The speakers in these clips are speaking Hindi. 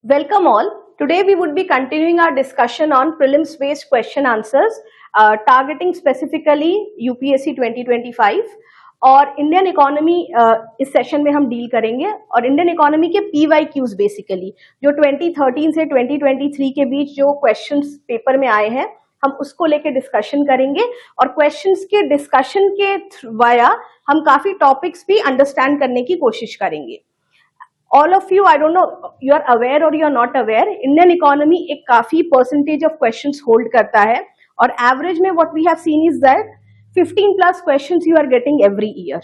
Welcome all. Today we would be continuing our discussion on prelims based question answers targeting specifically UPSC 2025 और इंडियन इकोनॉमी इस सेशन में हम डील करेंगे और इंडियन इकोनॉमी के PYQs बेसिकली जो 2013 से 2023 के बीच जो क्वेश्चंस पेपर में आए हैं हम उसको लेके डिस्कशन करेंगे और क्वेश्चंस के डिस्कशन के वाया हम काफी टॉपिक्स भी अंडरस्टैंड करने की कोशिश करेंगे. All of you, I don't know, you are aware or you are not aware, Indian economy एक काफी percentage of questions hold करता है और average में what we have seen is that 15 plus questions you are getting every year.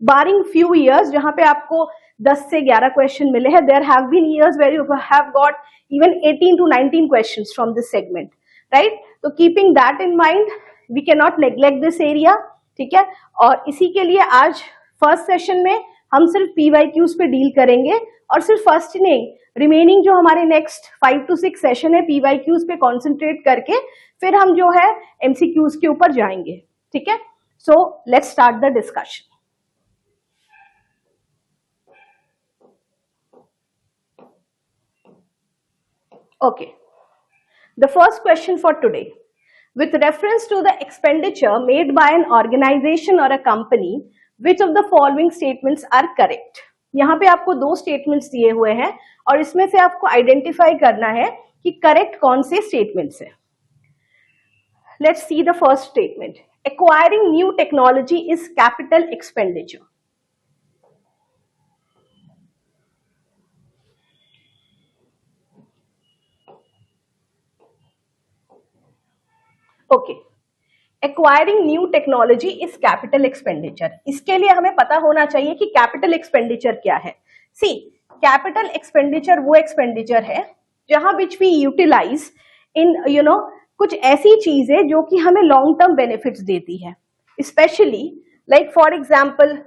Barring few years जहाँ पे आपको 10 से 11 question मिले हैं, there have been years where you have got even 18 to 19 questions from this segment, right? So keeping that in mind, we cannot neglect this area, ठीक है? और इसी के लिए आज first session में हम सिर्फ PYQs पे डील करेंगे और सिर्फ फर्स्ट नहीं, रिमेनिंग जो हमारे नेक्स्ट 5 to 6 सेशन है PYQs पे कॉन्सेंट्रेट करके फिर हम जो है MCQs के ऊपर जाएंगे. ठीक है, so let's start the discussion. Okay, the first question for today. With reference to the expenditure made by an organization or a company, which of the following statements are correct? यहाँ पे आपको दो स्टेटमेंट्स दिए हुए हैं और इसमें से आपको आइडेंटिफाई करना है कि करेक्ट कौन से स्टेटमेंट्स है. Let's see the first statement. Acquiring new technology is capital expenditure. Okay, acquiring new technology is capital expenditure. इसके लिए हमें पता होना चाहिए कि कैपिटल एक्सपेंडिचर क्या है. सी, कैपिटल एक्सपेंडिचर वो एक्सपेंडिचर है जहां विच वी यूटिलाइज इन कुछ ऐसी चीजें जो कि हमें लॉन्ग टर्म बेनिफिट्स देती है. स्पेशली लाइक फॉर एग्जांपल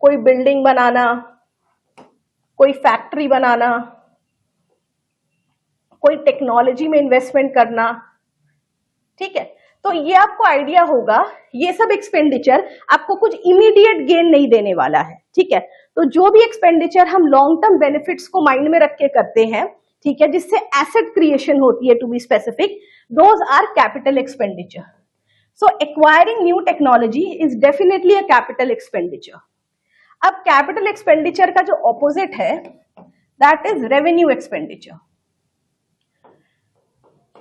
कोई बिल्डिंग बनाना, कोई फैक्ट्री बनाना, कोई टेक्नोलॉजी में इन्वेस्टमेंट करना. ठीक है, तो ये आपको आइडिया होगा ये सब एक्सपेंडिचर आपको कुछ इमीडिएट गेन नहीं देने वाला है. ठीक है, तो जो भी एक्सपेंडिचर हम लॉन्ग टर्म बेनिफिट्स को माइंड में रख के करते हैं, ठीक है, जिससे एसेट क्रिएशन होती है to be specific, those are capital expenditure. So acquiring new technology is definitely a capital expenditure. अब कैपिटल एक्सपेंडिचर का जो ऑपोजिट है that is revenue expenditure.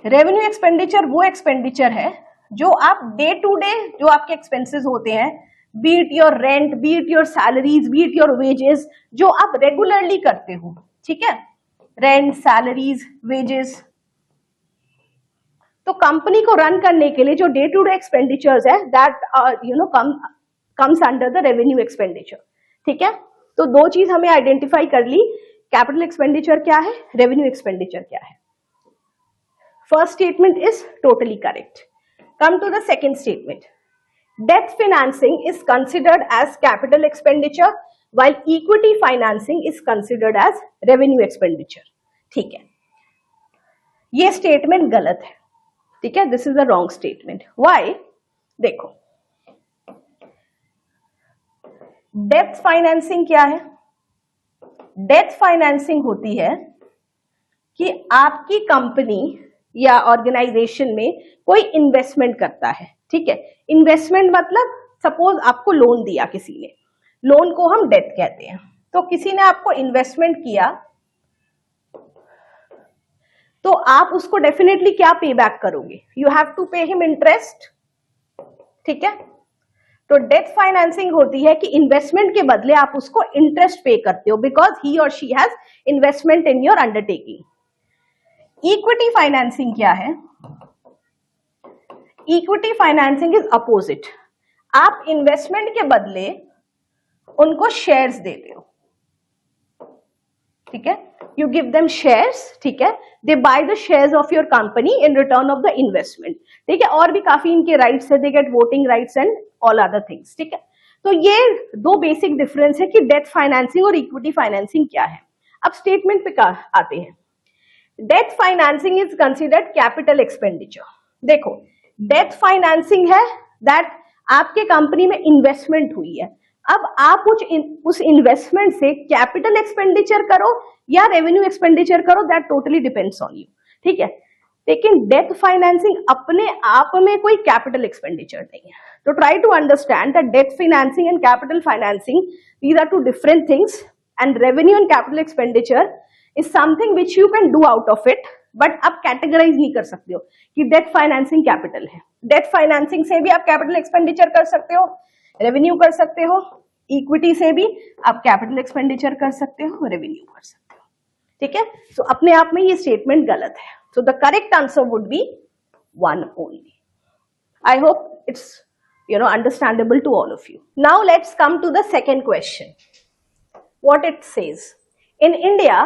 Revenue expenditure वो एक्सपेंडिचर है जो आप डे टू डे जो आपके एक्सपेंसेस होते हैं, B it your rent, B it your salaries, B it your wages, जो आप रेगुलरली करते हो. ठीक है, रेंट, सैलरीज, वेजेस. तो कंपनी को रन करने के लिए जो डे टू डे एक्सपेंडिचर्स है that comes under the revenue expenditure. ठीक है, तो दो चीज हमें आइडेंटिफाई कर ली, कैपिटल एक्सपेंडिचर क्या है, रेवेन्यू एक्सपेंडिचर क्या है. First statement is totally correct. Come to the second statement. Debt financing is considered as capital expenditure while equity financing is considered as revenue expenditure. ठीक है, ये स्टेटमेंट गलत है. ठीक है, this is a wrong statement. Why? देखो, डेप्थ फाइनेंसिंग क्या है? डेप्थ फाइनेंसिंग होती है कि आपकी कंपनी या ऑर्गेनाइजेशन में कोई इन्वेस्टमेंट करता है. ठीक है, इन्वेस्टमेंट मतलब सपोज आपको लोन दिया किसी ने, लोन को हम डेट कहते हैं. तो किसी ने आपको इन्वेस्टमेंट किया तो आप उसको डेफिनेटली क्या पे बैक करोगे? You have to pay him interest. ठीक है, तो डेट फाइनेंसिंग होती है कि इन्वेस्टमेंट के बदले आप उसको इंटरेस्ट पे करते हो बिकॉज ही और she has investment in your undertaking. Equity financing क्या है? Equity financing is opposite. आप इन्वेस्टमेंट के बदले उनको शेयर्स देते हो. ठीक है, यू गिव देम शेयर्स. ठीक है, they buy the shares of your company in return of the investment. ठीक है, और भी काफी इनके राइट्स है, they get voting rights and all other things. ठीक है, तो ये दो बेसिक डिफरेंस है कि डेट फाइनेंसिंग और इक्विटी फाइनेंसिंग क्या है. अब स्टेटमेंट पे आते हैं. Debt financing is considered capital expenditure. देखो, डेट फाइनेंसिंग है दैट आपके कंपनी में इन्वेस्टमेंट हुई है, अब आप उस इन्वेस्टमेंट से कैपिटल एक्सपेंडिचर करो या रेवेन्यू एक्सपेंडिचर करो, that totally depends on you, ठीक है। लेकिन डेट फाइनेंसिंग अपने आप में कोई कैपिटल एक्सपेंडिचर नहीं है। तो try to understand that debt financing and capital financing, these are two different things, and revenue and capital expenditure is something which you can do out of it, but आप कैटेगराइज नहीं कर सकते हो कि डेट फाइनेंसिंग कैपिटल है। डेट फाइनेंसिंग से भी आप कैपिटल एक्सपेंडिचर कर सकते हो, रेवेन्यू कर सकते हो, इक्विटी से भी आप कैपिटल एक्सपेंडिचर कर सकते हो, रेवेन्यू कर सकते हो, ठीक है। सो अपने आप में ये स्टेटमेंट गलत है। So the correct answer would be 1 only. I hope it's understandable to all of you. Now let's come to the second question. What it says: in India,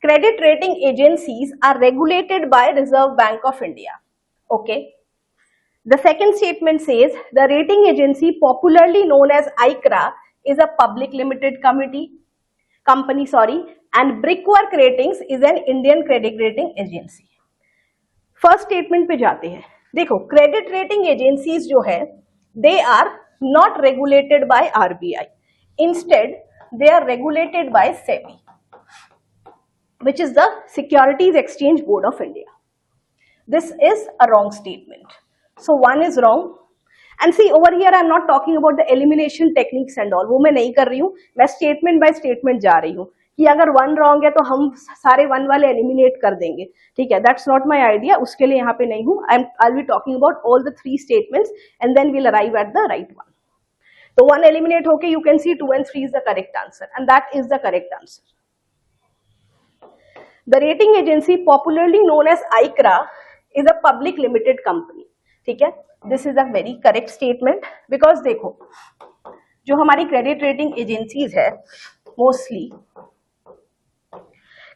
credit rating agencies are regulated by Reserve Bank of India. Okay. The second statement says the rating agency, popularly known as ICRA, is a public limited company, and Brickwork Ratings is an Indian credit rating agency. First statement पे जाते हैं। देखो, क्रेडिट रेटिंग एजेंसीज जो है, they are not regulated by RBI, instead they are regulated by SEBI, which is the Securities Exchange Board of India. This is a wrong statement. So one is wrong. And see, over here I am not talking about the elimination techniques and all. वो मैं नहीं कर रही हूँ, मैं statement by statement जा रही हूँ कि अगर वन रॉन्ग है तो हम सारे वन वाले एलिमिनेट कर देंगे, ठीक है। दैट्स नॉट माय आइडिया, उसके लिए यहाँ पे नहीं हूँ। I will be talking about all the 3 statements and then we'll arrive at the right one. तो 1 एलिमिनेट होके you can see 2 and 3 is the correct answer, and that is the correct answer. The rating agency, popularly known as ICRA, is a public limited company, ठीक है। This is a very correct statement, because देखो, जो हमारी क्रेडिट रेटिंग एजेंसीज है, mostly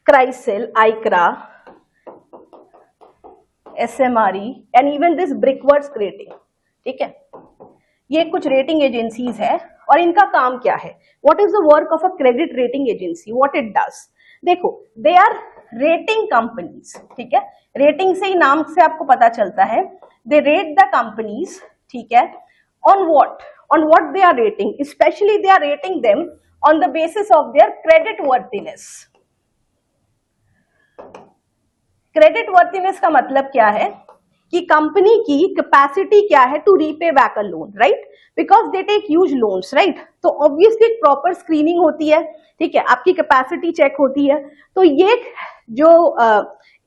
CRISIL, ICRA, SMRE and even this Brickwork Rating, ठीक है। ये कुछ रेटिंग एजेंसीज है और इनका काम क्या है? What is the work of a credit rating agency? What it does? देखो, they are rating companies, ठीक है। रेटिंग से ही नाम से आपको पता चलता है, they rate the companies, ठीक है। On what? On what they are rating? Especially they are rating them on the basis of their credit worthiness. Credit worthiness का मतलब क्या है कि कंपनी की कैपेसिटी क्या है to repay back a loan, right, because they take huge loans, right. तो ऑब्वियसली एक प्रॉपर स्क्रीनिंग होती है, ठीक है, आपकी कैपेसिटी चेक होती है। तो ये जो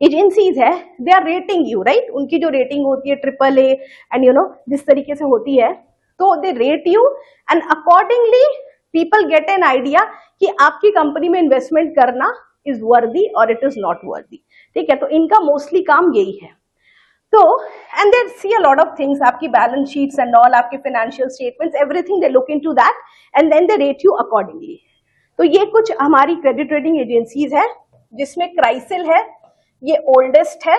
एजेंसीज है, they are rating you, right. उनकी जो रेटिंग होती है AAA एंड जिस तरीके से होती है, तो they rate you and accordingly people get an idea कि आपकी कंपनी में इन्वेस्टमेंट करना इज वर्दी और इट इज नॉट वर्दी, ठीक है। तो इनका मोस्टली काम यही है। तो and they see a lot of things, आपकी बैलेंस शीट्स एंड ऑल, आपके financial statements, everything they look into that and then they rate you accordingly. तो ये कुछ हमारी क्रेडिट रेटिंग एजेंसीज है, जिसमें CRISIL है, ये ओल्डेस्ट है,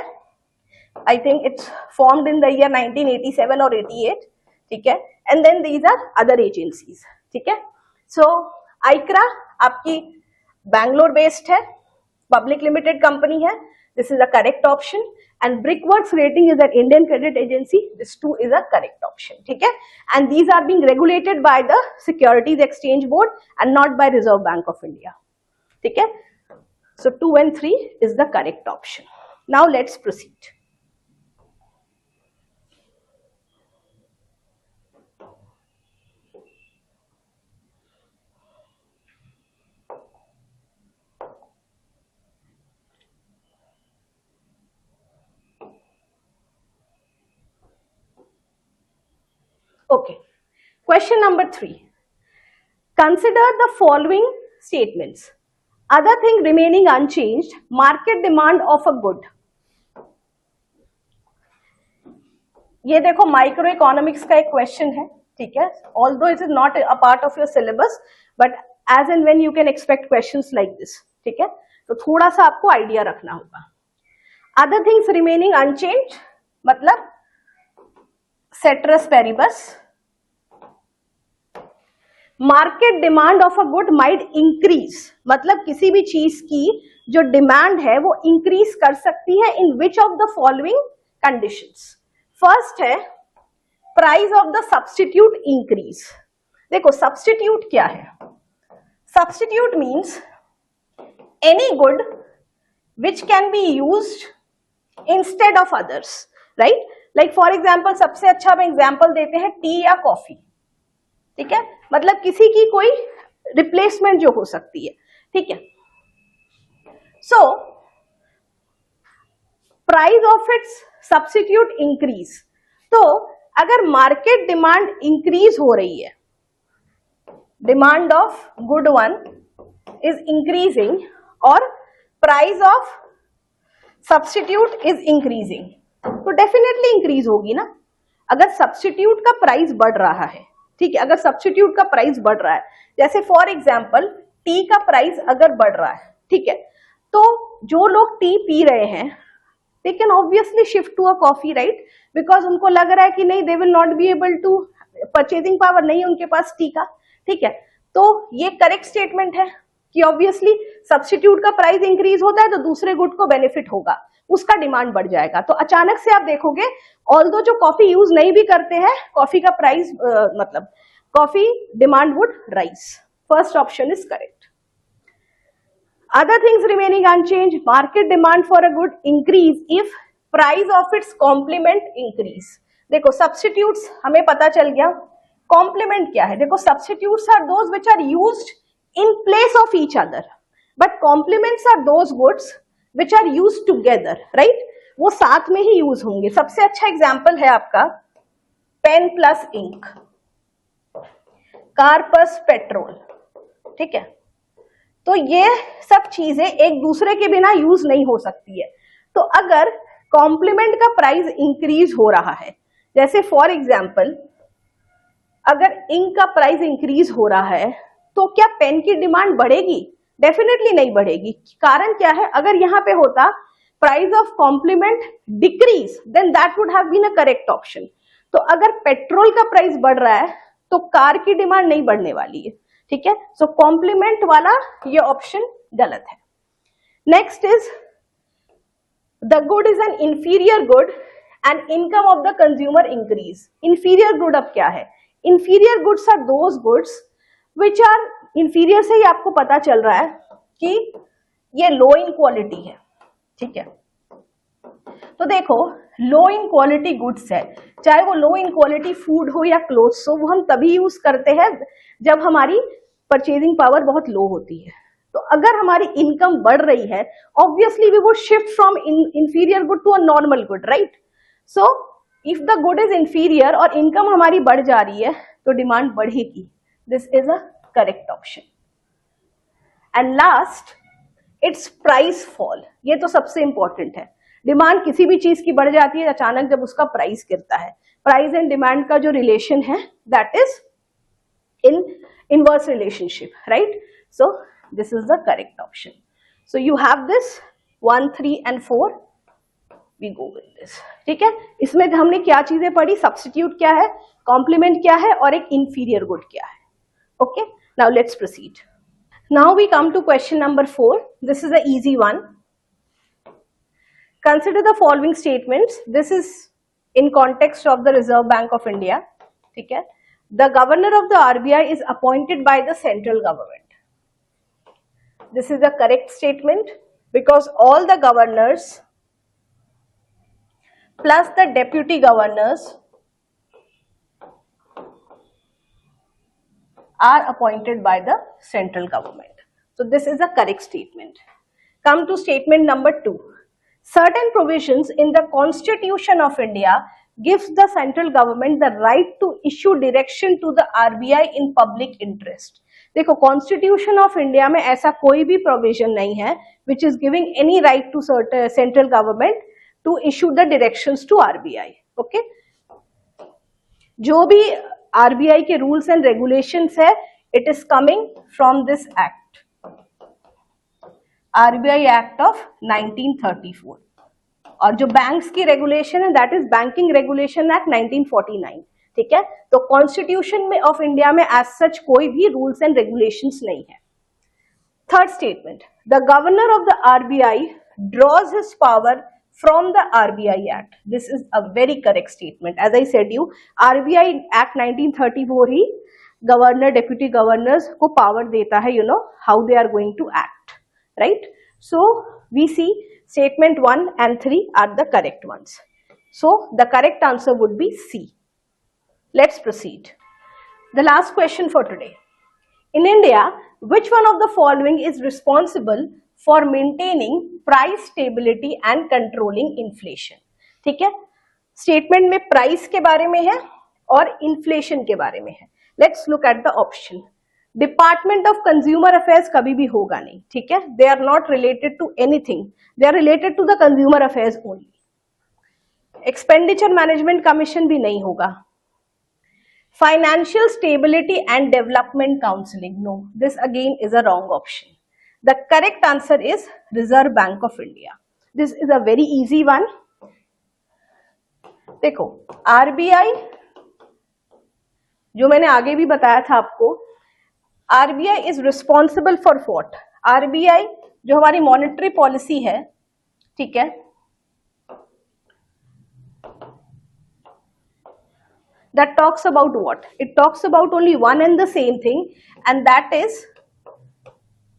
I think it's formed in the year 1987 और 88, ठीक है। And then these are other agencies, ठीक है। सो ICRA आपकी बैंगलोर बेस्ड है, पब्लिक लिमिटेड कंपनी है, this is a correct option. And Brickworks rating is an Indian credit agency, this too is a correct option, ठीक है। And these are being regulated by the securities exchange board and not by reserve bank of India, ठीक है। सो 2 and 3 is the correct option. Now let's proceed. Okay. Question number 3. Consider the following statements. Other thing remaining unchanged, market demand of a good. ये देखो माइक्रो इकोनॉमिक्स का एक क्वेश्चन है, ठीक है। Although it is not a part of your syllabus, but as and when you can expect questions like this, ठीक है। तो थोड़ा सा आपको आइडिया रखना होगा। Other things remaining unchanged मतलब ceteris paribus, market demand of a good might increase, मतलब किसी भी चीज की जो डिमांड है वो इंक्रीज कर सकती है in which of the following conditions. First है price of the substitute increase. देखो सब्स्टिट्यूट क्या है? Substitute means any good which can be used instead of others, right? Like for example, सबसे अच्छा हम एग्जाम्पल देते हैं टी या कॉफी, ठीक है, मतलब किसी की कोई रिप्लेसमेंट जो हो सकती है, ठीक है. So price of its substitute increase, तो अगर मार्केट डिमांड इंक्रीज हो रही है, demand of good one is increasing और price of substitute is increasing, तो डेफिनेटली इंक्रीज होगी ना. अगर सब्स्टिट्यूट का प्राइस बढ़ रहा है, ठीक है, अगर सब्स्टिट्यूट का प्राइस बढ़ रहा है, जैसे फॉर एग्जांपल टी का प्राइस अगर बढ़ रहा है, ठीक है, तो जो लोग टी पी रहे हैं they can obviously shift to a coffee, right, because उनको लग रहा है कि नहीं, they will not be able to, purchasing power नहीं उनके पास टी का, ठीक है. तो ये करेक्ट स्टेटमेंट है कि ऑब्वियसली सब्स्टिट्यूट का प्राइस इंक्रीज होता है तो दूसरे गुड को बेनिफिट होगा, उसका डिमांड बढ़ जाएगा. तो अचानक से आप देखोगे ऑल्दो जो कॉफी यूज नहीं भी करते हैं, कॉफी का प्राइस मतलब coffee demand would rise. First option is correct. Other things remaining unchanged, market demand for a good increase if price of its complement increase. देखो substitutes हमें पता चल गया, complement क्या है? देखो substitutes are those which are used in place of each other, but complements are those goods which are used together, right? वो साथ में ही यूज होंगे. सबसे अच्छा एग्जाम्पल है आपका pen plus ink, car plus petrol, ठीक है. तो ये सब चीजें एक दूसरे के बिना यूज नहीं हो सकती है. तो अगर कॉम्प्लीमेंट का प्राइस इंक्रीज हो रहा है, जैसे फॉर एग्जांपल अगर इंक का प्राइस इंक्रीज हो रहा है, तो क्या पेन की डिमांड बढ़ेगी? डेफिनेटली नहीं बढ़ेगी. कारण क्या है? अगर यहां पे होता price of complement decrease, then that would have been a correct option. तो अगर पेट्रोल का प्राइस बढ़ रहा है तो कार की डिमांड नहीं बढ़ने वाली है, ठीक है. सो कॉम्प्लीमेंट वाला ये ऑप्शन गलत है. Next is the good is an inferior good and income of the consumer increase. Inferior good अब क्या है? Inferior goods are those goods which are, inferior से ही आपको पता चल रहा है कि ये लो इन क्वालिटी है, ठीक है. तो देखो लो इन क्वालिटी गुड्स है, चाहे वो लो इन क्वालिटी फूड हो या क्लोथ्स हो, वो हम तभी यूज करते हैं जब हमारी परचेजिंग पावर बहुत लो होती है. तो अगर हमारी इनकम बढ़ रही है, obviously we would shift from inferior good to a normal good, right. So if the good is inferior और इनकम हमारी बढ़ जा रही है तो डिमांड बढ़ेगी. This is a correct option. And last, it's price fall. ये तो सबसे इंपॉर्टेंट है. डिमांड किसी भी चीज की बढ़ जाती है अचानक जब उसका प्राइस गिरता है. प्राइस एंड डिमांड का जो रिलेशन है that is in inverse relationship, right? So this is the correct option. So you have this 1, 3 and 4. We go with this. ठीक है. इसमें हमने क्या चीजें पढ़ी? सब्स्टिट्यूट क्या है, कॉम्प्लीमेंट क्या है और एक इंफीरियर गुड क्या है. Okay, now let's proceed. Now we come to question number 4. This is a easy one. Consider the following statements. This is in context of the reserve bank of India, ठीक है. The governor of the RBI is appointed by the central government. This is a correct statement because all the governors plus the deputy governors are appointed by the central government. So this is a correct statement. Come to statement number 2. Certain provisions in the Constitution of India gives the central government the right to issue direction to the RBI in public interest. देखो कॉन्स्टिट्यूशन ऑफ इंडिया में ऐसा कोई भी प्रोविजन नहीं है which is giving any right to central government to issue the directions to RBI. Okay? जो भी RBI के रूल्स एंड रेगुलेशंस है, it is coming from this act, RBI Act of 1934. और जो बैंक्स की रेगुलेशन है that is banking regulation act 1949, ठीक है. तो कॉन्स्टिट्यूशन में ऑफ इंडिया में एज सच कोई भी रूल्स एंड रेगुलेशंस नहीं है. Third statement, the governor of the RBI draws his power from the RBI act. This is a very correct statement. As I said you, RBI act 1934 ही गवर्नर डेप्यूटी गवर्नर्स को पावर देता है, you know how they are going to act. right? So we see statement 1 and 3 are the correct ones. So the correct answer would be C. Let's proceed. The last question for today. In India, which one of the following is responsible for maintaining price stability and controlling inflation? ठीक है, स्टेटमेंट में प्राइस के बारे में है और इन्फ्लेशन के बारे में है. Let's look at the option. Department of consumer affairs कभी भी होगा नहीं, ठीक है, they are not related to anything, they are related to the consumer affairs only. Expenditure management commission भी नहीं होगा. Financial Stability and Development Counseling. No, this again is a wrong option. The correct answer is Reserve Bank of India. This is a very easy one. देखो, RBI जो मैंने आगे भी बताया था आपको, RBI is responsible for what? RBI जो हमारी मॉनेटरी पॉलिसी है, ठीक है, that talks about what? It talks about only one and the same thing, and that is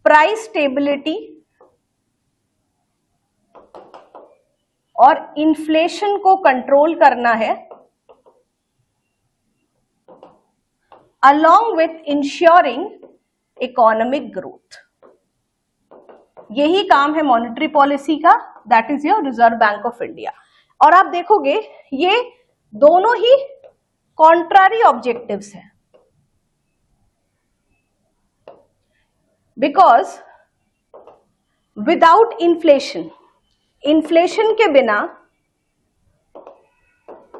price stability और इन्फ्लेशन को कंट्रोल करना है along with ensuring economic growth. यही काम है मॉनेटरी पॉलिसी का, that is your reserve bank of India. और आप देखोगे ये दोनों ही कॉन्ट्रारी ऑब्जेक्टिव्स हैं, बिकॉज विदाउट इन्फ्लेशन, इन्फ्लेशन के बिना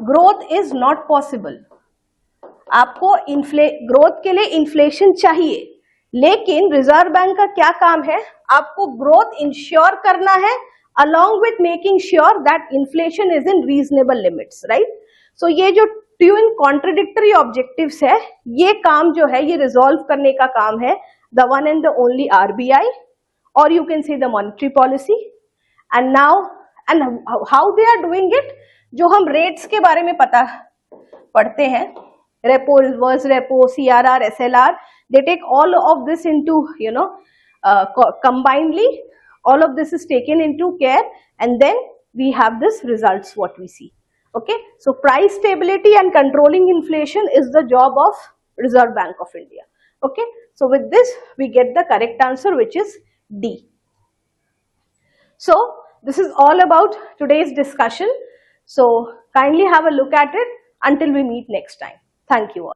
ग्रोथ इज नॉट पॉसिबल. आपको ग्रोथ के लिए इन्फ्लेशन चाहिए, लेकिन रिजर्व बैंक का क्या काम है? आपको ग्रोथ इंश्योर करना है along with making sure that inflation is in reasonable limits, right? So ये जो टू इन कॉन्ट्रडिक्टरी ऑब्जेक्टिव्स है, ये काम जो है ये रिजॉल्व करने का काम है the one and the only RBI, और you can see the monetary policy. And now and how they are doing it, जो हम रेट्स के बारे में पढ़ते हैं, repo, reverse repo, CRR, SLR, they take all of this into combinedly, all of this is taken into care, and then we have this results what we see. Okay, so price stability and controlling inflation is the job of Reserve Bank of India. Okay, so with this we get the correct answer, which is D. So this is all about today's discussion. So kindly have a look at it until we meet next time. Thank you all.